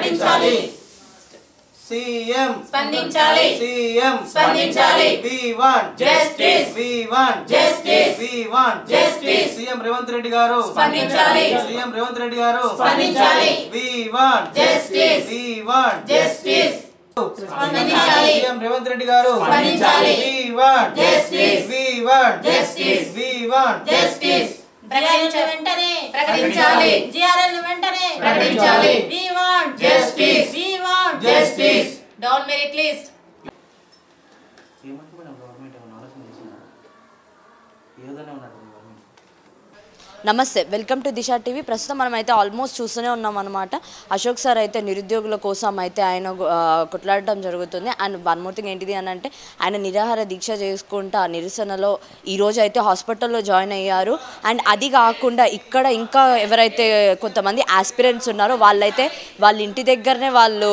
ప్రకటించాలి సీఎం స్పందించాలి సీఎం స్పందించాలి we want justice we want justice we want justice CM Revanth Reddy గారు స్పందించాలి సీఎం రేవంత్ రెడ్డి గారు స్పందించాలి we want justice we want justice స్పందించాలి సీఎం రేవంత్ రెడ్డి గారు స్పందించాలి we want justice we want justice we want justice వెంటనే ప్రకటించాలి జిఆర్ఎల్ వెంటనే ప్రకటించాలి we want justice we want justice down merit list నమస్తే, వెల్కమ్ టు దిశ టీవీ. ప్రస్తుతం మనం అయితే ఆల్మోస్ట్ చూస్తూనే ఉన్నాం అనమాట. అశోక్ సార్ అయితే నిరుద్యోగుల కోసం అయితే ఆయన కొట్లాడటం జరుగుతుంది. అండ్ వన్ మోర్ థింగ్ ఏంటిది అని అంటే ఆయన నిరాహార దీక్ష చేసుకుంటూ ఆ నిరసనలో ఈరోజు అయితే హాస్పిటల్లో జాయిన్ అయ్యారు. అండ్ అది కాకుండా ఇక్కడ ఇంకా ఎవరైతే కొంతమంది ఆస్పిరెంట్స్ ఉన్నారో వాళ్ళైతే వాళ్ళ ఇంటి దగ్గరనే వాళ్ళు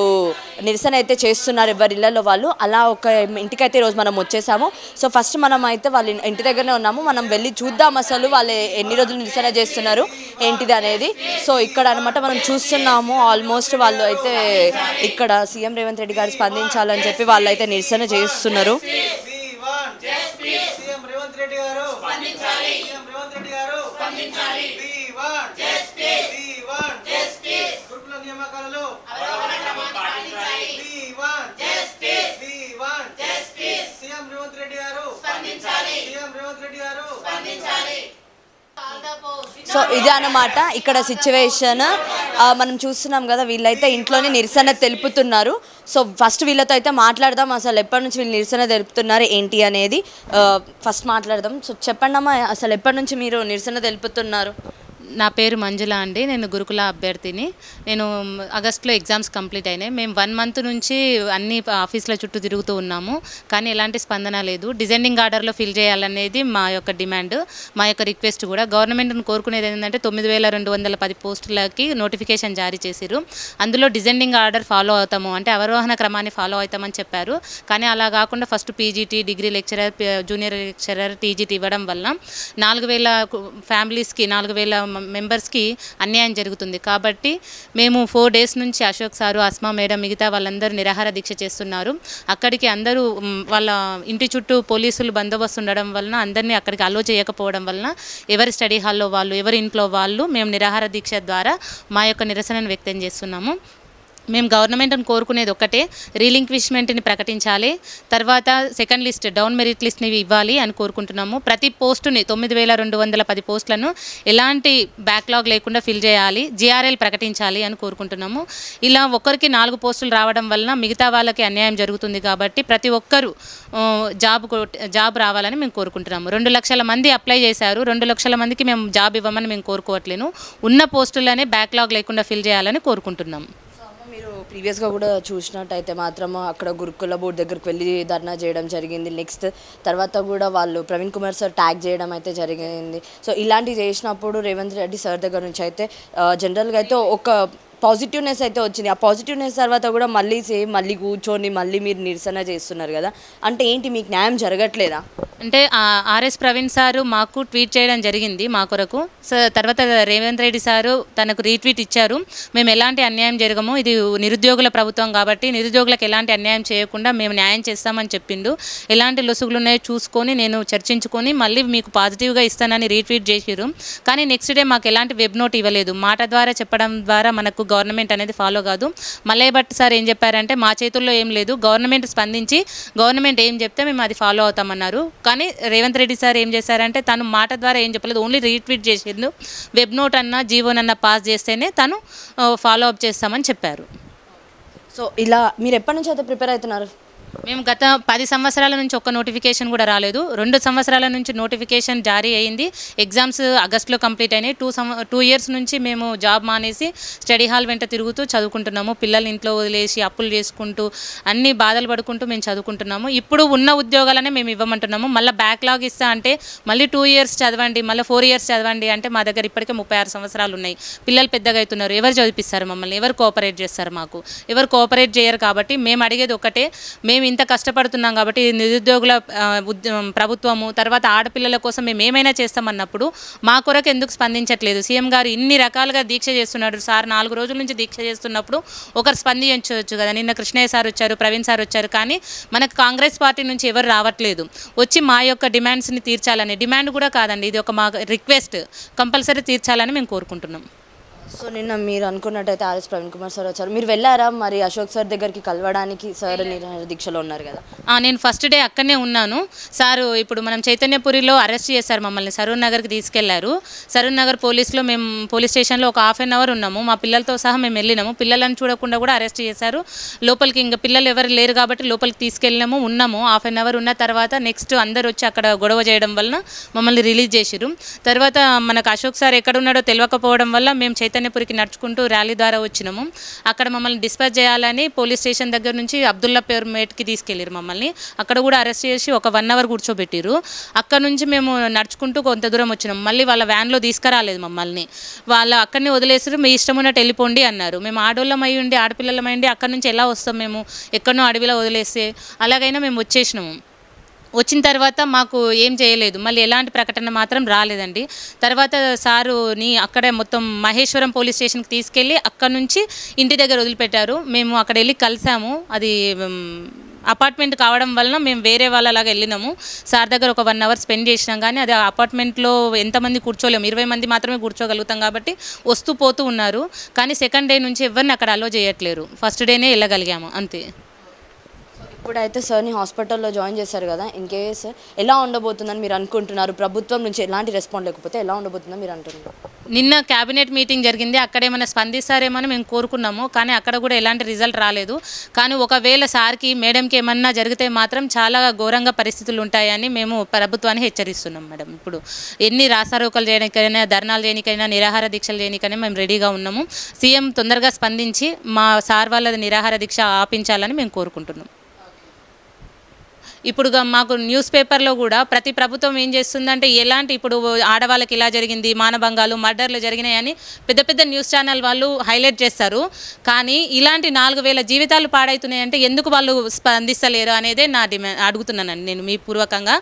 నిరసన అయితే చేస్తున్నారు, ఎవరి ఇళ్లలో వాళ్ళు. అలా ఒక ఇంటికైతే ఈరోజు మనం వచ్చేసాము. సో ఫస్ట్ మనం అయితే వాళ్ళ ఇంటి దగ్గరనే ఉన్నాము. మనం వెళ్ళి చూద్దాం అసలు వాళ్ళు ఎన్ని రోజులు నిరసన చేస్తున్నారు ఏంటిది అనేది. సో ఇక్కడ అనమాట మనం చూస్తున్నాము. ఆల్మోస్ట్ వాళ్ళు అయితే ఇక్కడ సీఎం రేవంత్ రెడ్డి గారు స్పందించాలని చెప్పి వాళ్ళు అయితే నిరసన చేస్తున్నారు. సీఎం రేవంత్ రెడ్డి గారు స్పందించాలి సీఎం రేవంత్ రెడ్డి గారు స్పందించాలి we want justice we want justice గురుకుల నియామకాలలో అవగాహన పాటించాలి we want justice we want justice CM Revanth Reddy గారు స్పందించాలి సీఎం రేవంత్ రెడ్డి గారు స్పందించాలి. సో ఇదే అన్నమాట ఇక్కడ సిచ్యువేషన్. మనం చూస్తున్నాం కదా, వీళ్ళైతే ఇంట్లోనే నిరసన తెలుపుతున్నారు. సో ఫస్ట్ వీళ్ళతో అయితే మాట్లాడదాం, అసలు ఎప్పటి నుంచి వీళ్ళు నిరసన తెలుపుతున్నారు ఏంటి అనేది ఫస్ట్ మాట్లాడదాం. సో చెప్పండి అమ్మా, అసలు ఎప్పటి నుంచి మీరు నిరసన తెలుపుతున్నారు? నా పేరు మంజుల అండి. నేను గురుకుల అభ్యర్థిని. నేను ఆగస్టులో ఎగ్జామ్స్ కంప్లీట్ అయినాయి. మేము 1 మంత్ నుంచి అన్ని ఆఫీసుల చుట్టూ తిరుగుతూ ఉన్నాము, కానీ ఎలాంటి స్పందన లేదు. డిజైనింగ్ ఆర్డర్లో ఫిల్ చేయాలనేది మా యొక్క డిమాండ్, మా యొక్క రిక్వెస్ట్ కూడా. గవర్నమెంట్ను కోరుకునేది ఏంటంటే 9210 పోస్టులకి నోటిఫికేషన్ జారీ చేసిరు. అందులో డిజైనింగ్ ఆర్డర్ ఫాలో అవుతాము అంటే అవరోహణ క్రమాన్ని ఫాలో అవుతామని చెప్పారు. కానీ అలా కాకుండా first PGT, degree lecturer, junior lecturer, TGT ఇవ్వడం వల్ల 4000 ఫ్యామిలీస్కి 4000 మెంబర్స్కి అన్యాయం జరుగుతుంది. కాబట్టి మేము 4 డేస్ నుంచి అశోక్ సారు, అస్మా మేడం, మిగతా వాళ్ళందరూ నిరాహార దీక్ష చేస్తున్నారు. అక్కడికి అందరూ వాళ్ళ ఇంటి చుట్టూ పోలీసులు బందోబస్తు ఉండడం వలన అందరినీ అక్కడికి అలో చేయకపోవడం వలన ఎవరి స్టడీ హాల్లో వాళ్ళు, ఎవరి ఇంట్లో వాళ్ళు మేము నిరాహార దీక్ష ద్వారా మా యొక్క నిరసనను వ్యక్తం చేస్తున్నాము. మేము గవర్నమెంట్ని కోరుకునేది ఒక్కటే, రీలింక్విష్మెంట్ని ప్రకటించాలి, తర్వాత సెకండ్ లిస్ట్, డౌన్ మెరిట్ లిస్ట్ని ఇవ్వాలి అని కోరుకుంటున్నాము. ప్రతి పోస్టుని 9210 పోస్టులను ఎలాంటి బ్యాక్లాగ్ లేకుండా ఫిల్ చేయాలి, జిఆర్ఎల్ ప్రకటించాలి అని కోరుకుంటున్నాము. ఇలా ఒక్కరికి 4 పోస్టులు రావడం వలన మిగతా వాళ్ళకి అన్యాయం జరుగుతుంది. కాబట్టి ప్రతి ఒక్కరూ జాబ్ రావాలని మేము కోరుకుంటున్నాము. 2 లక్షల మంది అప్లై చేశారు. 2 లక్షల మందికి మేము జాబ్ ఇవ్వమని మేము కోరుకోవట్లేను. ఉన్న పోస్టులనే బ్యాక్లాగ్ లేకుండా ఫిల్ చేయాలని కోరుకుంటున్నాము. మీరు ప్రీవియస్గా కూడా చూసినట్టయితే మాత్రం అక్కడ గురుకుల బోర్డు దగ్గరికి వెళ్ళి ధర్నా చేయడం జరిగింది. నెక్స్ట్ తర్వాత కూడా వాళ్ళు ప్రవీణ్ కుమార్ సార్ ట్యాగ్ చేయడం అయితే జరిగింది. సో ఇలాంటివి చేసినప్పుడు రేవంత్ రెడ్డి సార్ దగ్గర నుంచి అయితే జనరల్గా అయితే ఒక పాజిటివ్నెస్ అయితే వచ్చింది. ఆ పాజిటివ్నెస్ తర్వాత కూడా మళ్ళీ కూర్చొని మళ్ళీ మీరు నిరసన చేస్తున్నారు కదా, అంటే ఏంటి మీకు న్యాయం జరగట్లేదా? అంటే ఆర్ఎస్ ప్రవీణ్ సారు మాకు ట్వీట్ చేయడం జరిగింది మా కొరకు. తర్వాత రేవంత్ రెడ్డి సారు తనకు రీట్వీట్ ఇచ్చారు. మేము ఎలాంటి అన్యాయం జరగము, ఇది నిరుద్యోగుల ప్రభుత్వం కాబట్టి నిరుద్యోగులకు ఎలాంటి అన్యాయం చేయకుండా మేము న్యాయం చేస్తామని చెప్పిండు. ఎలాంటి లొసుగులు ఉన్నాయో చూసుకొని నేను చర్చించుకొని మళ్ళీ మీకు పాజిటివ్గా ఇస్తానని రీట్వీట్ చేసిరు. కానీ నెక్స్ట్ డే మాకు ఎలాంటి వెబ్ నోట్ ఇవ్వలేదు. మాట ద్వారా చెప్పడం ద్వారా మనకు గవర్నమెంట్ అనేది ఫాలో కాదు. మల్లయ్య భట్ సార్ ఏం చెప్పారంటే మా చేతుల్లో ఏం లేదు, గవర్నమెంట్ స్పందించి గవర్నమెంట్ ఏం చెప్తే మేము అది ఫాలో అవుతామన్నారు. కానీ రేవంత్ రెడ్డి సార్ ఏం చేశారంటే తను మాట ద్వారా ఏం చెప్పలేదు, ఓన్లీ రీట్వీట్ చేసిండు. వెబ్ నోట్ అన్నా జీవోనన్నా పాస్ చేస్తేనే తను ఫాలో అప్ చేస్తామని చెప్పారు. సో ఇలా మీరు ఎప్పటి నుంచి అయితే ప్రిపేర్ అవుతున్నారు? మేము గత 10 సంవత్సరాల నుంచి ఒక్క నోటిఫికేషన్ కూడా రాలేదు. 2 సంవత్సరాల నుంచి నోటిఫికేషన్ జారీ అయింది. ఎగ్జామ్స్ ఆగస్టులో కంప్లీట్ అయినాయి. 2 ఇయర్స్ నుంచి మేము జాబ్ మానేసి స్టడీ హాల్ వెంట తిరుగుతూ చదువుకుంటున్నాము. పిల్లలు ఇంట్లో వదిలేసి అప్పులు చేసుకుంటూ అన్ని బాధలు పడుకుంటూ మేము చదువుకుంటున్నాము. ఇప్పుడు ఉన్న ఉద్యోగాలనే మేము ఇవ్వమంటున్నాము. మళ్ళీ బ్యాక్లాగ్ ఇస్తా అంటే మళ్ళీ 2 ఇయర్స్ చదవండి, మళ్ళీ 4 ఇయర్స్ చదవండి అంటే మా దగ్గర ఇప్పటికే 36 సంవత్సరాలు ఉన్నాయి. పిల్లలు పెద్దగా అవుతున్నారు. ఎవరు చదివిస్తారు మమ్మల్ని? ఎవరు కోఆపరేట్ చేస్తారు? మాకు ఎవరు కోఆపరేట్ చేయరు. కాబట్టి మేము అడిగేది ఒకటే, మేము ఇంత కష్టపడుతున్నాం కాబట్టి నిరుద్యోగుల ప్రభుత్వము తర్వాత ఆడపిల్లల కోసం మేము ఏమైనా చేస్తామన్నప్పుడు మా కొరకు ఎందుకు స్పందించట్లేదు? సీఎం గారు ఇన్ని రకాలుగా దీక్ష చేస్తున్నాడు సార్, 4 రోజుల నుంచి దీక్ష చేస్తున్నప్పుడు ఒకరు స్పందించవచ్చు కదా. నిన్న కృష్ణయ్య సార్ వచ్చారు, ప్రవీణ్ సార్ వచ్చారు, కానీ మనకు కాంగ్రెస్ పార్టీ నుంచి ఎవరు రావట్లేదు. వచ్చి మా యొక్క డిమాండ్స్ని తీర్చాలని, డిమాండ్ కూడా కాదండి, ఇది ఒక మా రిక్వెస్ట్, కంపల్సరీ తీర్చాలని మేము కోరుకుంటున్నాం. సో నిన్న మీరు అనుకున్నట్టయితే ఆర్ఎస్ ప్రవీణ్ కుమార్ సార్ వచ్చారు, మీరు వెళ్ళారా మరి అశోక్ సార్ దగ్గరికి కలవడానికి? సార్ నిరాహార దీక్షలో ఉన్నారు కదా. నేను ఫస్ట్ డే అక్కడనే ఉన్నాను. సారు ఇప్పుడు మనం చైతన్యపురిలో అరెస్ట్ చేశారు మమ్మల్ని, సరూర్ నగర్కి తీసుకెళ్లారు. సరూర్ నగర్ మేము పోలీస్ స్టేషన్లో ఒక ½ అవర్ ఉన్నాము, మా పిల్లలతో సహా మేము వెళ్ళినాము. పిల్లలను చూడకుండా కూడా అరెస్ట్ చేశారు. లోపలికి ఇంకా పిల్లలు ఎవరు లేరు కాబట్టి లోపలికి తీసుకెళ్ళినాము, ఉన్నాము. ½ అవర్ ఉన్న తర్వాత నెక్స్ట్ అందరు వచ్చి అక్కడ గొడవ చేయడం వలన మమ్మల్ని రిలీజ్ చేసిరు. తర్వాత మనకు అశోక్ సార్ ఎక్కడున్నాడో తెలియకపోవడం వల్ల మేము చైతన్యపురికి నడుచుకుంటూ ర్యాలీ ద్వారా వచ్చినాము. అక్కడ మమ్మల్ని డిస్పాచ్ చేయాలని పోలీస్ స్టేషన్ దగ్గర నుంచి అబ్దుల్లాపేట్కి తీసుకెళ్ళారు మమ్మల్ని. అక్కడ కూడా అరెస్ట్ చేసి ఒక 1 అవర్ కూర్చోబెట్టిరు. అక్కడ నుంచి మేము నడుచుకుంటూ కొంత దూరం వచ్చినాము. మళ్ళీ వాళ్ళ వ్యాన్లో తీసుకురాలేదు మమ్మల్ని, వాళ్ళ అక్కడనే వదిలేసారు. మీ ఇష్టం ఉన్నట్టు వెళ్ళిపోండి అన్నారు. మేము ఆడోళ్ళం అయి ఉండి ఆడపిల్లలం అయ్యండి అక్కడ నుంచి ఎలా వస్తాం? మేము ఎక్కడనో అడవిలో వదిలేస్తే అలాగైనా మేము వచ్చేసినాము. వచ్చిన తర్వాత మాకు ఏం చేయలేదు, మళ్ళీ ఎలాంటి ప్రకటన మాత్రం రాలేదండి. తర్వాత సారుని అక్కడే మొత్తం మహేశ్వరం పోలీస్ స్టేషన్కి తీసుకెళ్ళి అక్కడ నుంచి ఇంటి దగ్గర వదిలిపెట్టారు. మేము అక్కడ వెళ్ళి కలిసాము. అది అపార్ట్మెంట్ కావడం వలన మేము వేరే వాళ్ళలాగా వెళ్ళినాము. సార్ దగ్గర ఒక 1 అవర్ స్పెండ్ చేసినాం, కానీ అది అపార్ట్మెంట్లో ఎంతమంది కూర్చోలేము, 20 మంది మాత్రమే కూర్చోగలుగుతాం కాబట్టి వస్తూ పోతూ ఉన్నారు. కానీ సెకండ్ డే నుంచి ఎవరిని అక్కడ అలో చేయట్లేరు, ఫస్ట్ డేనే వెళ్ళగలిగాము అంతే. ఇప్పుడైతే సార్ని హాస్పిటల్లో జాయిన్ చేశారు కదా, ఇంకేస్ ఎలా ఉండబోతుందని మీరు అనుకుంటున్నారు? ప్రభుత్వం నుంచి ఎలాంటి రెస్పాండ్ లేకపోతే ఎలా ఉండబోతుందని మీరు అంటున్నారు? నిన్న క్యాబినెట్ మీటింగ్ జరిగింది, అక్కడేమైనా స్పందిస్తారేమని మేము కోరుకున్నాము, కానీ అక్కడ కూడా ఎలాంటి రిజల్ట్ రాలేదు. కానీ ఒకవేళ సార్కి మేడంకి ఏమన్నా జరిగితే మాత్రం చాలా ఘోరంగా పరిస్థితులు ఉంటాయని మేము ప్రభుత్వాన్ని హెచ్చరిస్తున్నాం మేడం. ఇప్పుడు ఎన్ని రాస్తారోకలు చేయడానికైనా, ధర్నాలు చేయడానికైనా, నిరాహార దీక్షలు చేయడానికైనా మేము రెడీగా ఉన్నాము. సీఎం తొందరగా స్పందించి మా సార్ వాళ్ళ నిరాహార దీక్ష ఆపించాలని మేము కోరుకుంటున్నాం. ఇప్పుడు మాకు న్యూస్ పేపర్లో కూడా ప్రతి ప్రభుత్వం ఏం చేస్తుందంటే ఎలాంటి ఇప్పుడు ఆడవాళ్ళకి ఇలా జరిగింది, మానభంగాలు, మర్డర్లు జరిగినాయని పెద్ద పెద్ద న్యూస్ ఛానల్ వాళ్ళు హైలైట్ చేస్తారు. కానీ ఇలాంటి 4000 జీవితాలు పాడవుతున్నాయంటే ఎందుకు వాళ్ళు స్పందిస్తలేరు అనేదే నా అడుగుతున్నానండి నేను మీ పూర్వకంగా.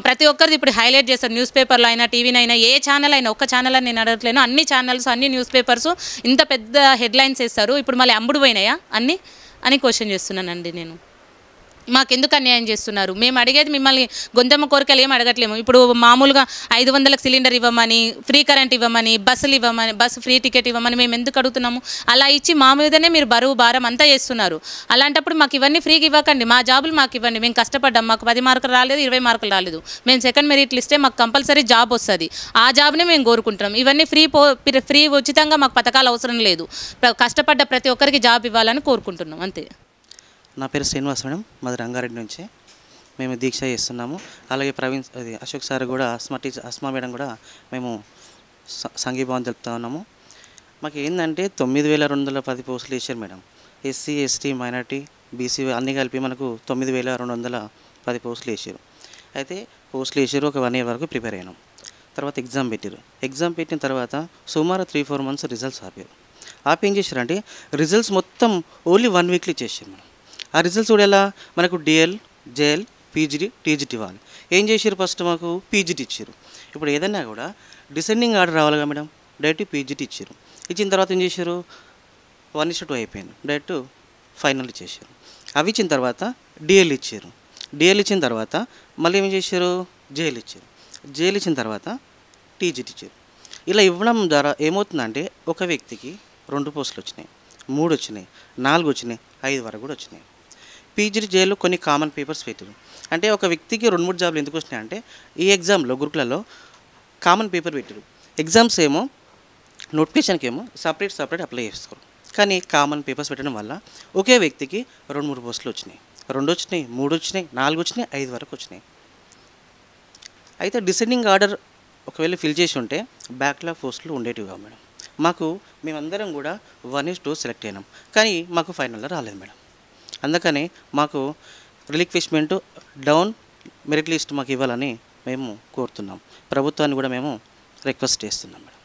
ప్రతి ఒక్కరిది ఇప్పుడు హైలైట్ చేస్తారు, న్యూస్ పేపర్లో అయినా, టీవీనైనా, ఏ ఛానల్ అయినా, ఒక్క ఛానల్ అని నేను అడగట్లేను, అన్ని ఛానల్స్, అన్ని న్యూస్ పేపర్స్ ఇంత పెద్ద హెడ్లైన్స్ వేస్తారు. ఇప్పుడు మళ్ళీ అమ్ముడు పోయినాయా అన్నీ అని క్వశ్చన్ చేస్తున్నానండి నేను. మాకెందుకు అన్యాయం చేస్తున్నారు? మేము అడిగేది మిమ్మల్ని గొంతమ్మ కోరికలు ఏం అడగట్లేము. ఇప్పుడు మామూలుగా 500లకు సిలిండర్ ఇవ్వమని, ఫ్రీ కరెంట్ ఇవ్వమని, బస్సులు ఇవ్వమని, బస్సు ఫ్రీ టికెట్ ఇవ్వమని మేము ఎందుకు అడుగుతున్నాము? అలా ఇచ్చి మా మీదనే మీరు బరువు భారం అంతా చేస్తున్నారు. అలాంటప్పుడు మాకు ఇవన్నీ ఫ్రీగా ఇవ్వకండి, మా జాబులు మాకు ఇవ్వండి. మేము కష్టపడ్డాం, మాకు 10 మార్కులు రాలేదు, 20 మార్కులు రాలేదు, మేము సెకండ్ మెరిట్లు ఇస్తే మాకు కంపల్సరీ జాబ్ వస్తుంది, ఆ జాబ్నే మేము కోరుకుంటున్నాం. ఇవన్నీ ఫ్రీ ఉచితంగా మాకు పథకాలు అవసరం లేదు, కష్టపడ్డ ప్రతి ఒక్కరికి జాబ్ ఇవ్వాలని కోరుకుంటున్నాం అంతే. నా పేరు శ్రీనివాస్ మేడం, మాది రంగారెడ్డి నుంచి. మేము దీక్ష చేస్తున్నాము. అలాగే అశోక్ సార్ కూడా, అస్మా మేడం కూడా మేము సంఘీభావం తెలుపుతా ఉన్నాము. మాకు ఏంటంటే 9210 పోస్టులు వేసారు madam. SC, ST, minority, BC అన్నీ కలిపి మనకు 9210 పోస్టులు వేసారు. అయితే పోస్టులు వేసారు, ఒక 1 ఇయర్ వరకు ప్రిపేర్ అయినాం. తర్వాత ఎగ్జామ్ పెట్టారు. ఎగ్జామ్ పెట్టిన తర్వాత సుమారు 3-4 మంత్స్ రిజల్ట్స్ ఆపారు. ఆపి ఏం చేశారంటే రిజల్ట్స్ మొత్తం ఓన్లీ 1 వీక్లో ఇచ్చేసారు మేడం. ఆ రిజల్ట్స్ కూడా ఎలా మనకు డిఎల్, జేఎల్, పీజీటీ, టీజీటీ ఇవ్వాలి. ఏం చేశారు? ఫస్ట్ మాకు పీజీటీ ఇచ్చారు. ఇప్పుడు ఏదైనా కూడా డిసెండింగ్ ఆర్డర్ రావాలిగా మేడం, డైరెక్ట్ పీజీటీ ఇచ్చారు. ఇచ్చిన తర్వాత ఏం చేశారు? 1:2 అయిపోయింది, డైరెక్ట్ ఫైనల్ ఇచ్చేసారు. అవి ఇచ్చిన తర్వాత డిఎల్ ఇచ్చారు. డిఎల్ ఇచ్చిన తర్వాత మళ్ళీ ఏం చేశారు? జేఎల్ ఇచ్చారు. జేఎల్ ఇచ్చిన తర్వాత టీజీటీ ఇచ్చారు. ఇలా ఇవ్వడం ద్వారా ఏమవుతుందంటే ఒక వ్యక్తికి 2 పోస్టులు వచ్చినాయి, 3 వచ్చినాయి, 4 వచ్చినాయి, 5 వరకు కూడా వచ్చినాయి. పీజీ జేలో కొన్ని కామన్ పేపర్స్ పెట్టారు. అంటే ఒక వ్యక్తికి 2-3 జాబ్లు ఎందుకు వచ్చినాయంటే ఈ ఎగ్జామ్లో గురుకులలో కామన్ పేపర్ పెట్టారు. ఎగ్జామ్స్ ఏమో నోటిఫికేషన్కి ఏమో సపరేట్ అప్లై చేసుకోరు. కానీ కామన్ పేపర్స్ పెట్టడం వల్ల ఒకే వ్యక్తికి 2-3 పోస్టులు వచ్చినాయి, 2 వచ్చినాయి, 3 వచ్చినాయి, 4 వచ్చినాయి, 5 వరకు వచ్చినాయి. అయితే డిసెండింగ్ ఆర్డర్ ఒకవేళ ఫిల్ చేసి ఉంటే బ్యాక్లాగ్ పోస్టులు ఉండేటివిగా మేడం. మేమందరం కూడా 1:2 సెలెక్ట్ అయినాం, కానీ మాకు ఫైనల్లో రాలేదు మేడం. అందుకని మాకు రిలిక్విష్మెంట్ డౌన్ మెరిట్ లిస్ట్ మాకు ఇవ్వాలని మేము కోరుతున్నాం. ప్రభుత్వాన్ని కూడా మేము రిక్వెస్ట్ చేస్తున్నాం మేడం.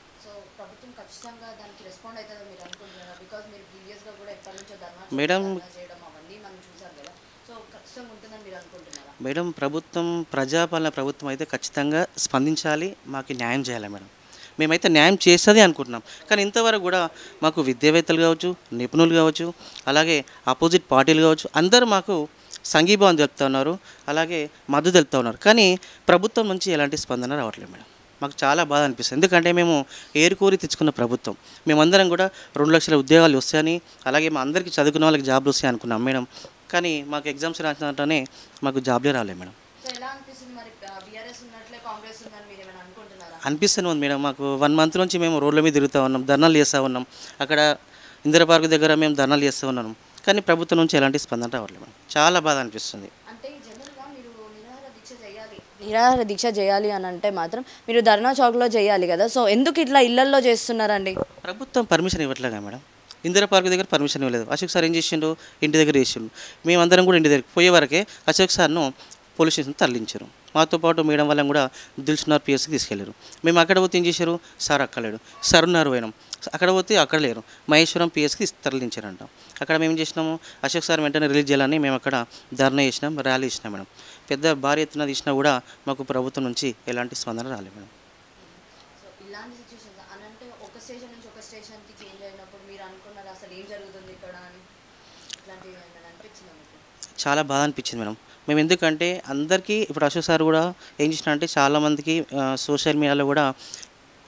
మేడం సో ఖచ్చితంగా ఉంటుందని మీరు అనుకుంటున్నారా? మేడం ప్రభుత్వం ప్రజాపాలన ప్రభుత్వం అయితే ఖచ్చితంగా స్పందించాలి, మాకు న్యాయం చేయాలి మేడం. మేమైతే న్యాయం చేస్తుంది అనుకుంటున్నాం. కానీ ఇంతవరకు కూడా మాకు విద్యావేత్తలు కావచ్చు, నిపుణులు కావచ్చు, అలాగే ఆపోజిట్ పార్టీలు కావచ్చు, అందరూ మాకు సంఘీభావం తెలుపుతూ ఉన్నారు, అలాగే మద్దతు తెలుపుతూ ఉన్నారు. కానీ ప్రభుత్వం నుంచి ఎలాంటి స్పందన రావట్లేదు మేడం. మాకు చాలా బాధ అనిపిస్తుంది. ఎందుకంటే మేము ఏరుకోరి తెచ్చుకున్న ప్రభుత్వం, మేమందరం కూడా 2 లక్షల ఉద్యోగాలు వస్తాయని, అలాగే మా అందరికీ చదువుకున్న వాళ్ళకి జాబ్లు వస్తాయి అనుకున్నాం మేడం. కానీ మాకు ఎగ్జామ్స్ రాసినట్టునే మాకు జాబ్లే రాలేదు మేడం. సో ఎలా అనిపిస్తుంది మరి? బీఆర్ఎస్ ఉన్నట్లే కాంగ్రెస్ ఉందని మీరు ఏమైనా అనుకుంటున్నారా? అనిపిస్తూనే ఉంది మేడం. మాకు 1 మంత్ నుంచి మేము రోడ్ల మీద తిరుగుతూ ఉన్నాం, ధర్నాలు చేస్తూ ఉన్నాం. అక్కడ ఇందిరా పార్క్ దగ్గర మేము ధర్నాలు చేస్తూ ఉన్నాం. కానీ ప్రభుత్వం నుంచి ఎలాంటి స్పందన రావట్లేదు మేడం. చాలా బాధ అనిపిస్తుంది. అంటే జనరల్గా మీరు నిరాహార దీక్ష చేయాలి అని అంటే మాత్రం మీరు ధర్నా చౌక్లో చేయాలి కదా. సో ఎందుకు ఇట్లా ఇళ్లల్లో చేస్తున్నారండి? ప్రభుత్వం పర్మిషన్ ఇవ్వట్లేగా మేడం. ఇందిరా పార్క్ దగ్గర పర్మిషన్ ఇవ్వలేదు. అశోక్ సార్ ఏం చేసిండు, ఇంటి దగ్గర చేసిండు. మేమందరం కూడా ఇంటి దగ్గరికి పోయే వరకే అశోక్ సార్ను పోలీస్ స్టేషన్ తరలించారు. మాతో పాటు మేడం వాళ్ళని కూడా దిల్సునార్ పిఎస్కి తీసుకెళ్లారు. మేము అక్కడ పోతే ఏం చేశారు, సార్ అక్కడ లేడు, సార్ ఉన్నారు పోయినాం. అక్కడ పోతే అక్కడ లేరు, మహేశ్వరం పిఎస్కి తరలించారంట. అక్కడ మేము చేసినాము, అశోక్ సార్ వెంటనే రిలీజ్ చేయాలని మేము అక్కడ ధర్నా చేసినాం, ర్యాలీ చేసినాం మేడం. పెద్ద భారీ ఎత్తున తీసినా కూడా మాకు ప్రభుత్వం నుంచి ఎలాంటి స్పందన రాలేదు మేడం. సో ఇలాంటి సిచ్యువేషన్స్ అని అంటే ఒక స్టేషన్ నుంచి ఒక స్టేషన్కి చేంజ్ అయినప్పుడు మీరు అనుకున్నారు అసలు ఏం జరుగుతుంది ఇక్కడ అని, ఇట్లాంటివి అనిపించింది మీకు? చాలా బాధ అనిపించింది మేడం. మేము ఎందుకంటే అందరికీ ఇప్పుడు అశోక్ సార్ కూడా ఏం చేసినా అంటే చాలామందికి సోషల్ మీడియాలో కూడా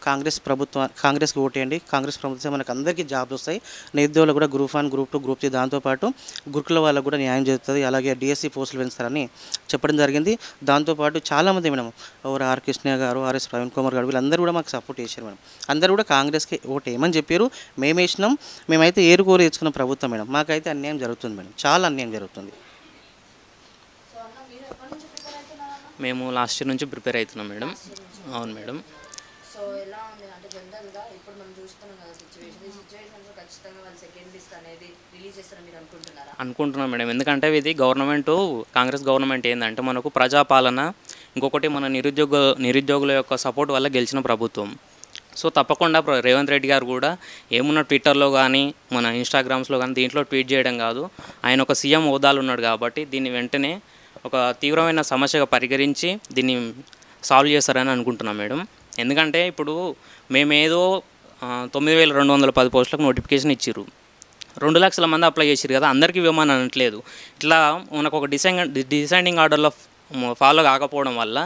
కాంగ్రెస్కి ఓటేయండి, కాంగ్రెస్ ప్రభుత్వం మనకు అందరికీ జాబ్స్ వస్తాయి, నిరుద్యోగులు కూడా గ్రూప్ 1, గ్రూప్ 2, గ్రూప్ 3 దాంతోపాటు గురుకుల వాళ్ళకు కూడా న్యాయం జరుగుతుంది, అలాగే డిఎస్సి పోస్టులు పెంచుతారని చెప్పడం జరిగింది. దాంతోపాటు చాలామంది మేడం ఆర్ కృష్ణ గారు, ఆర్ఎస్ ప్రవీణ్ కుమార్ గారు వీళ్ళందరూ కూడా మాకు సపోర్ట్ చేశారు మేడం. అందరూ కూడా కాంగ్రెస్కి ఓటేయమని చెప్పారు, మేము వేసినాం. మేమైతే ఏరుకోరు తెచ్చుకున్న ప్రభుత్వం మేడం. మాకైతే అన్యాయం జరుగుతుంది మేడం, చాలా అన్యాయం జరుగుతుంది. మేము లాస్ట్ ఇయర్ నుంచి ప్రిపేర్ అవుతున్నాం మేడం. అవును మేడం. సో ఎలా ఉంది అంటే జనరల్గా ఇప్పుడు మనం చూస్తున్నాం కదా సిచ్యువేషన్, ఈ సిచ్యువేషన్లో ఖచ్చితంగా వాళ్ళు సెకండ్ లిస్ట్ అనేది రిలీజ్ చేస్తారని మీరు అనుకుంటున్నారా? అనుకుంటున్నాం మేడం. ఎందుకంటే ఇది కాంగ్రెస్ గవర్నమెంట్ ఏంటంటే మనకు ప్రజాపాలన, ఇంకొకటి మన నిరుద్యోగుల యొక్క సపోర్ట్ వల్ల గెలిచిన ప్రభుత్వం. సో తప్పకుండా రేవంత్ రెడ్డి గారు కూడా ఏమున్న ట్విట్టర్లో కానీ మన ఇన్స్టాగ్రామ్స్లో కానీ దీంట్లో ట్వీట్ చేయడం కాదు, ఆయన ఒక సీఎం హోదాలు ఉన్నాడు కాబట్టి దీన్ని వెంటనే ఒక తీవ్రమైన సమస్యగా పరిగణించి దీన్ని సాల్వ్ చేస్తారని అనుకుంటున్నాం మేడం. ఎందుకంటే ఇప్పుడు మేమేదో 9210 పోస్టులకు నోటిఫికేషన్ ఇచ్చారు, 2 లక్షల మంది అప్లై చేసారు కదా, అందరికీ ఇవ్వమని అనట్లేదు. ఇట్లా మనకు ఒక డిసైడింగ్ ఆర్డర్లో ఫాలో కాకపోవడం వల్ల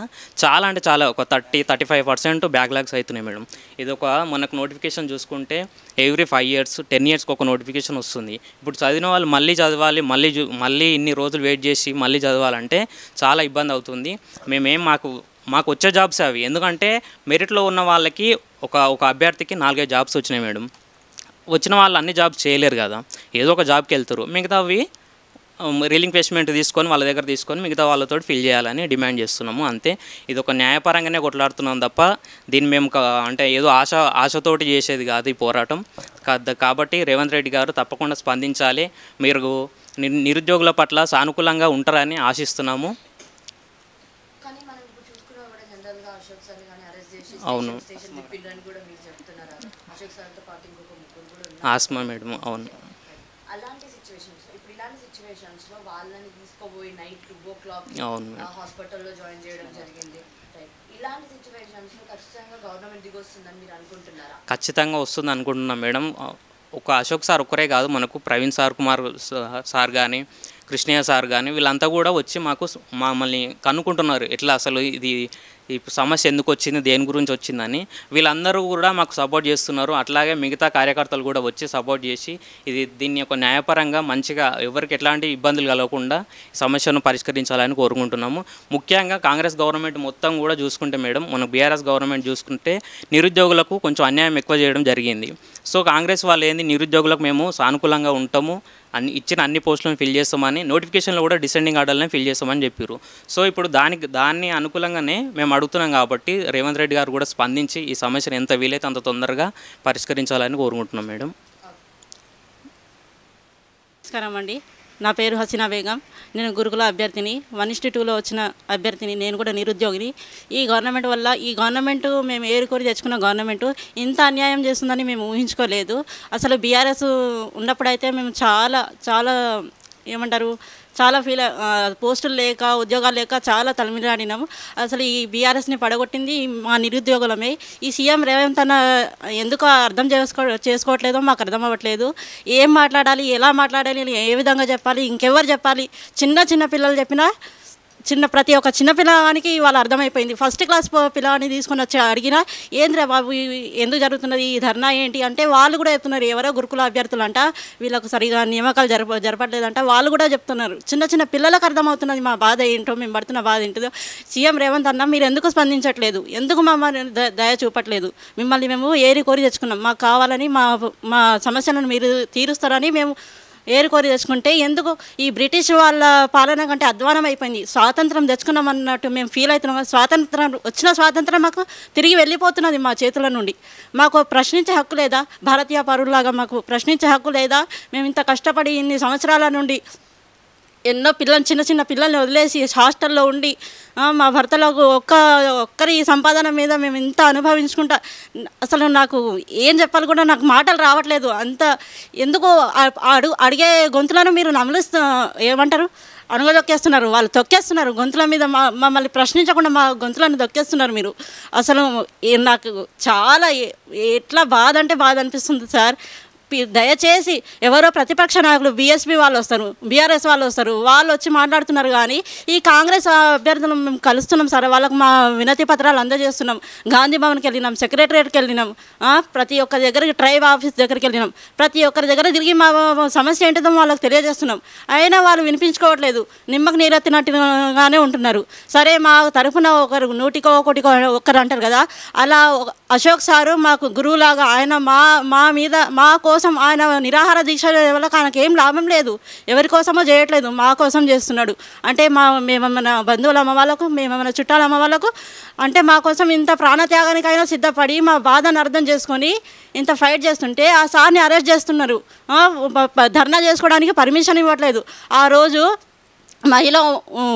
చాలా అంటే చాలా ఒక 30-35% బ్యాక్లాగ్స్ అవుతున్నాయి మేడం. ఇది ఒక మనకు నోటిఫికేషన్ చూసుకుంటే ఎవ్రీ 5 years 10 yearsకి ఒక నోటిఫికేషన్ వస్తుంది. ఇప్పుడు చదివిన వాళ్ళు మళ్ళీ చదవాలి, మళ్ళీ ఇన్ని రోజులు వెయిట్ చేసి మళ్ళీ చదవాలంటే చాలా ఇబ్బంది అవుతుంది. మాకు వచ్చే జాబ్స్ అవి, ఎందుకంటే మెరిట్లో ఉన్న వాళ్ళకి ఒక అభ్యర్థికి 4-5 జాబ్స్ వచ్చినాయి మేడం. వచ్చిన వాళ్ళు అన్ని జాబ్స్ చేయలేరు కదా, ఏదో ఒక జాబ్కి వెళ్తారు. మిగతావి రిలింక్వెస్ట్మెంట్ తీసుకొని వాళ్ళ దగ్గర తీసుకొని మిగతా వాళ్ళతో ఫిల్ చేయాలని డిమాండ్ చేస్తున్నాము, అంతే. ఇది ఒక న్యాయపరంగానే కొట్లాడుతున్నాం తప్ప దీన్ని మేము అంటే ఏదో ఆశతోటి చేసేది కాదు ఈ పోరాటం. కాబట్టి రేవంత్ రెడ్డి గారు తప్పకుండా స్పందించాలి. మీరు నిరుద్యోగుల పట్ల సానుకూలంగా ఉంటారని ఆశిస్తున్నాము. అవును, ఆస్మా మేడం. అవును. వాళ్ళని తీసుకోపోయి నైట్ 2 o'clock హాస్పిటల్లో జాయిన్ చేయడం జరిగింది. ఇలాంటి సిచ్యువేషన్స్లో ఖచ్చితంగా గవర్నమెంట్ దిగొస్తుందని మీరు అనుకుంటున్నారా? ఖచ్చితంగా వస్తుంది అనుకుంటున్నాం మేడం. ఒక అశోక్ సార్ ఒక్కరే కాదు, మనకు ప్రవీణ్ కుమార్ సార్ కానీ, కృష్ణయ్య సార్ కానీ వీళ్ళంతా కూడా వచ్చి మమ్మల్ని కనుక్కుంటున్నారు, ఎట్లా అసలు ఈ సమస్య ఎందుకు వచ్చింది, దేని గురించి వచ్చిందని. వీళ్ళందరూ కూడా మాకు సపోర్ట్ చేస్తున్నారు. అట్లాగే మిగతా కార్యకర్తలు కూడా వచ్చి సపోర్ట్ చేసి దీన్ని ఒక న్యాయపరంగా మంచిగా ఎవరికి ఎట్లాంటి ఇబ్బందులు కలగకుండా సమస్యను పరిష్కరించాలని కోరుకుంటున్నాము. ముఖ్యంగా కాంగ్రెస్ గవర్నమెంట్ మొత్తం కూడా చూసుకుంటే మేడం, మన బీఆర్ఎస్ గవర్నమెంట్ చూసుకుంటే నిరుద్యోగులకు కొంచెం అన్యాయం ఎక్కువ చేయడం జరిగింది. సో కాంగ్రెస్ వాళ్ళు ఏంది, నిరుద్యోగులకు మేము సానుకూలంగా ఉంటాము, ఇచ్చిన అన్ని పోస్టులను ఫిల్ చేస్తామని, నోటిఫికేషన్లో కూడా డిసెండింగ్ ఆర్డర్లను ఫిల్ చేస్తామని చెప్పారు. సో ఇప్పుడు దాన్ని అనుకూలంగానే మేము అడుగుతున్నాం కాబట్టి రేవంత్ రెడ్డి గారు కూడా స్పందించి ఈ సమస్యను ఎంత వీలైతే అంత తొందరగా పరిష్కరించాలని కోరుకుంటున్నాం మేడం. నమస్కారం అండి, నా పేరు హసీనా బేగం. నేను గురుకుల అభ్యర్థిని, 1:2లో వచ్చిన అభ్యర్థిని. నేను కూడా నిరుద్యోగిని. ఈ గవర్నమెంట్ వల్ల, ఈ గవర్నమెంట్ మేము ఏరుకోరి తెచ్చుకున్న గవర్నమెంట్ ఇంత అన్యాయం చేస్తుందని మేము ఊహించుకోలేదు. అసలు బీఆర్ఎస్ ఉన్నప్పుడైతే మేము చాలా చాలా ఏమంటారు చాలా పోస్టులు లేక ఉద్యోగాలు లేక చాలా తలమిలాడినాము. అసలు ఈ బీఆర్ఎస్ని పడగొట్టింది మా నిరుద్యోగులమే. ఈ సీఎం రేవంత్ అన్న ఎందుకు అర్థం చేసుకోవట్లేదో మాకు అర్థం అవ్వట్లేదు. ఏం మాట్లాడాలి, ఎలా మాట్లాడాలి, ఏ విధంగా చెప్పాలి, ఇంకెవరు చెప్పాలి. చిన్న పిల్లలు చెప్పినా ప్రతి ఒక్క చిన్న పిల్లగానికి వాళ్ళు అర్థమైపోయింది. ఫస్ట్ క్లాస్ పిల్లగాని తీసుకొని వచ్చి అడిగినా ఏంద్రా బాబు ఎందుకు జరుగుతున్నది ఈ ధర్నా ఏంటి అంటే వాళ్ళు కూడా చెప్తున్నారు. ఎవరో గురుకుల అభ్యర్థులు అంట, వీళ్ళకు సరిగా నియామకాలు జరపట్లేదంట వాళ్ళు కూడా చెప్తున్నారు. చిన్న పిల్లలకు అర్థమవుతున్నది మా బాధ ఏంటో, మేము పడుతున్న బాధ ఏంటో. సీఎం రేవంత్ అన్న మీరు ఎందుకు స్పందించట్లేదు, ఎందుకు మమ్మల్ని దయ చూపట్లేదు? మిమ్మల్ని మేము కోరి తెచ్చుకున్నాం, మాకు కావాలని మా సమస్యలను మీరు తీరుస్తారని మేము కోరి తెచ్చుకుంటే ఎందుకు ఈ బ్రిటిష్ వాళ్ళ పాలన కంటే అధ్వానం అయిపోయింది. స్వాతంత్రం తెచ్చుకున్నాం అన్నట్టు మేము ఫీల్ అవుతున్నాం. స్వాతంత్రం మాకు తిరిగి వెళ్ళిపోతున్నది మా చేతుల నుండి. మాకు ప్రశ్నించే హక్కు లేదా? భారతీయ పౌరులాగా మాకు ప్రశ్నించే హక్కు లేదా? మేము ఇంత కష్టపడి ఇన్ని సంవత్సరాల నుండి ఎన్నో చిన్న పిల్లల్ని వదిలేసి హాస్టల్లో ఉండి మా భర్తలకు ఒక్కరి సంపాదన మీద మేము ఇంత అనుభవించుకుంటా అసలు నాకు ఏం చెప్పాలి కూడా నాకు మాటలు రావట్లేదు. అంత ఎందుకు అడిగే గొంతులను మీరు ఏమంటారు అణగదొక్కేస్తున్నారు, వాళ్ళు తొక్కేస్తున్నారు గొంతుల మీద. మమ్మల్ని ప్రశ్నించకుండా మా గొంతులను తొక్కేస్తున్నారు మీరు. అసలు నాకు చాలా ఎట్లా బాధ అంటే బాధ అనిపిస్తుంది సార్. దయచేసి ఎవరో ప్రతిపక్ష నాయకులు బీఎస్పీ వాళ్ళు వస్తారు, బీఆర్ఎస్ వాళ్ళు వస్తారు, వాళ్ళు వచ్చి మాట్లాడుతున్నారు. కానీ ఈ కాంగ్రెస్ అభ్యర్థులను మేము కలుస్తున్నాం సార్, వాళ్ళకు మా వినతి పత్రాలు అందజేస్తున్నాం. గాంధీ భవన్కి వెళ్ళినాం, సెక్రటరియట్కి వెళ్ళినాం, ప్రతి ఒక్క దగ్గరికి ట్రైబ్ ఆఫీస్ దగ్గరికి వెళ్ళినాం. ప్రతి ఒక్కరి దగ్గర తిరిగి మా సమస్య ఏంటిదో వాళ్ళకి తెలియజేస్తున్నాం. అయినా వాళ్ళు వినిపించుకోవట్లేదు, నిమ్మకు నీరెత్తినట్టుగానే ఉంటున్నారు. సరే మా తరఫున ఒకరు నూటికో ఒక్కరు అంటారు కదా, అలా అశోక్ సారు మాకు గురువులాగా ఆయన మా కోసం ఆయన నిరాహార దీక్ష వల్ల ఆయనకు ఏం లాభం లేదు, ఎవరి కోసమో చేయట్లేదు, మా కోసం చేస్తున్నాడు. అంటే మేమేమన్నా బంధువుల అమ్మ వాళ్ళకు, మేమేమన్నా చుట్టాల అమ్మ వాళ్ళకు అంటే మా కోసం ఇంత ప్రాణత్యాగానికైనా సిద్ధపడి మా బాధను అర్థం చేసుకొని ఇంత ఫైట్ చేస్తుంటే ఆ సార్ని అరెస్ట్ చేస్తున్నారు. ధర్నా చేసుకోవడానికి పర్మిషన్ ఇవ్వట్లేదు. ఆ రోజు మహిళ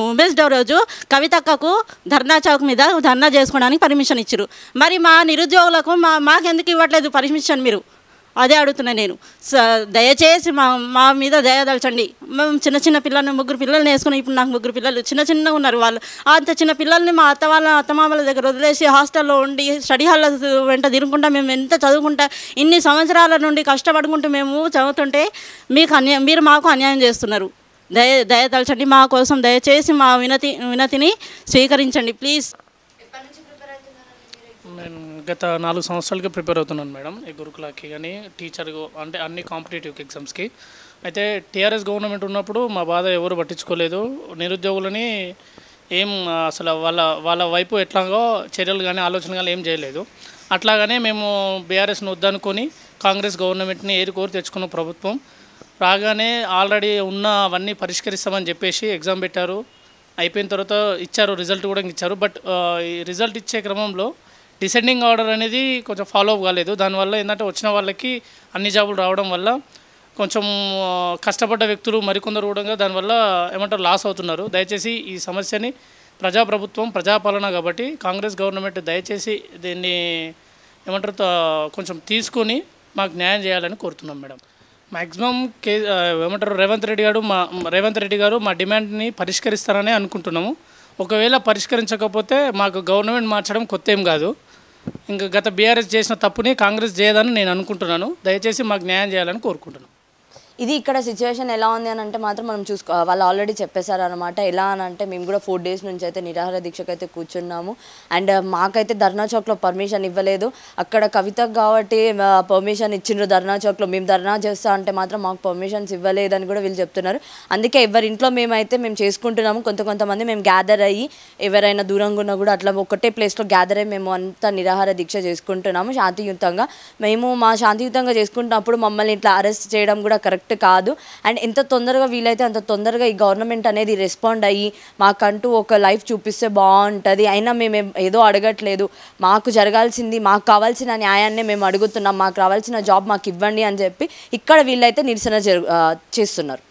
ఉమెన్స్ డే రోజు కవితక్కకు ధర్నా చౌక్ మీద ధర్నా చేసుకోవడానికి పర్మిషన్ ఇచ్చారు. మరి మా నిరుద్యోగులకు మాకెందుకు ఇవ్వట్లేదు పర్మిషన్? మీరు అదే అడుగుతున్నా నేను. దయచేసి మా మీద దయదలచండి. మేము చిన్న పిల్లల్ని 3 పిల్లల్ని వేసుకుని, ఇప్పుడు నాకు 3 పిల్లలు చిన్నగా ఉన్నారు. వాళ్ళు అంత చిన్న పిల్లల్ని మా అత్తమామల దగ్గర వదిలేసి హాస్టల్లో ఉండి స్టడీ హాల్ల వెంట తిరుగుకుంటా మేము ఎంత చదువుకుంటా ఇన్ని సంవత్సరాల నుండి కష్టపడుకుంటూ మేము చదువుతుంటే మీరు మాకు అన్యాయం చేస్తున్నారు. దయదలచండి, మా కోసం దయచేసి మా వినతిని స్వీకరించండి ప్లీజ్. నేను గత 4 సంవత్సరాలుగా ప్రిపేర్ అవుతున్నాను మేడం, ఈ గురుకులకి కానీ టీచర్ అంటే అన్ని కాంపిటేటివ్ ఎగ్జామ్స్కి. అయితే టీఆర్ఎస్ గవర్నమెంట్ ఉన్నప్పుడు మా బాధ ఎవరు పట్టించుకోలేదు. నిరుద్యోగులని ఏం అసలు వాళ్ళ వైపు ఎట్లాగో చర్యలు కానీ ఆలోచన కానీ ఏం చేయలేదు. అట్లాగనే మేము బీఆర్ఎస్ను వద్దనుకొని కాంగ్రెస్ గవర్నమెంట్ని కోరి తెచ్చుకున్న ప్రభుత్వం రాగానే ఆల్రెడీ ఉన్న అవన్నీ పరిష్కరిస్తామని చెప్పేసి ఎగ్జామ్ పెట్టారు. అయిపోయిన తర్వాత ఇచ్చారు, రిజల్ట్ కూడా ఇచ్చారు. బట్ ఈ రిజల్ట్ ఇచ్చే క్రమంలో డిసెండింగ్ ఆర్డర్ అనేది కొంచెం ఫాలో అప్ కాలేదు. దానివల్ల ఏంటంటే వచ్చిన వాళ్ళకి అన్ని జాబులు రావడం వల్ల కొంచెం కష్టపడ్డ వ్యక్తులు మరికొందరు కూడా దానివల్ల ఏమంటారు లాస్ అవుతున్నారు. దయచేసి ఈ సమస్యని ప్రజాప్రభుత్వం ప్రజాపాలన కాబట్టి కాంగ్రెస్ గవర్నమెంట్ దయచేసి దీన్ని ఏమంటారు కొంచెం తీసుకొని మాకు న్యాయం చేయాలని కోరుతున్నాం మేడం. మ్యాక్సిమం ఏమంటారు రేవంత్ రెడ్డి గారు మా డిమాండ్ని పరిష్కరిస్తారని అనుకుంటున్నాము. ఒకవేళ పరిష్కరించకపోతే మాకు గవర్నమెంట్ మార్చడం కొత్త ఏం కాదు. ఇంకా గత బీఆర్ఎస్ చేసిన తప్పుని కాంగ్రెస్ చేయదని నేను అనుకుంటున్నాను. దయచేసి మాకు న్యాయం చేయాలని కోరుకుంటున్నాను. ఇది ఇక్కడ సిచ్యువేషన్ ఎలా ఉంది అని అంటే మాత్రం మనం వాళ్ళు ఆల్రెడీ చెప్పేశారు అనమాట. ఎలా అని అంటే మేము కూడా 4 days నుంచి అయితే నిరాహార దీక్షకైతే కూర్చున్నాము. అండ్ మాకైతే ధర్నా చౌక్లో పర్మిషన్ ఇవ్వలేదు. అక్కడ కవితకు కాబట్టి పర్మిషన్ ఇచ్చిండ్రు ధర్నా చౌక్లో. మేము ధర్నా చేస్తా అంటే మాత్రం మాకు పర్మిషన్స్ ఇవ్వలేదని కూడా వీళ్ళు చెప్తున్నారు. అందుకే ఎవరింట్లో మేము చేసుకుంటున్నాము. కొంతమంది మేము గ్యాదర్ అయ్యి ఎవరైనా దూరంగా ఉన్నా కూడా అట్లా ఒకటే ప్లేస్లో గ్యాదర్ అయ్యి మేము అంతా నిరాహార దీక్ష చేసుకుంటున్నాము శాంతియుతంగా. మేము శాంతియుతంగా చేసుకుంటున్నప్పుడు మమ్మల్ని ఇట్లా అరెస్ట్ చేయడం కూడా కరెక్ట్ కాదు. అండ్ ఎంత తొందరగా వీలైతే అంత తొందరగా ఈ గవర్నమెంట్ అనేది రెస్పాండ్ అయ్యి మాకంటూ ఒక లైఫ్ చూపిస్తే బాగుంటుంది. అయినా మేము ఏదో అడగట్లేదు, మాకు జరగాల్సింది మాకు కావాల్సిన న్యాయాన్ని మేము అడుగుతున్నాం. మాకు రావాల్సిన జాబ్ మాకు ఇవ్వండి అని చెప్పి ఇక్కడ వీళ్ళైతే నిరసన చేస్తున్నారు.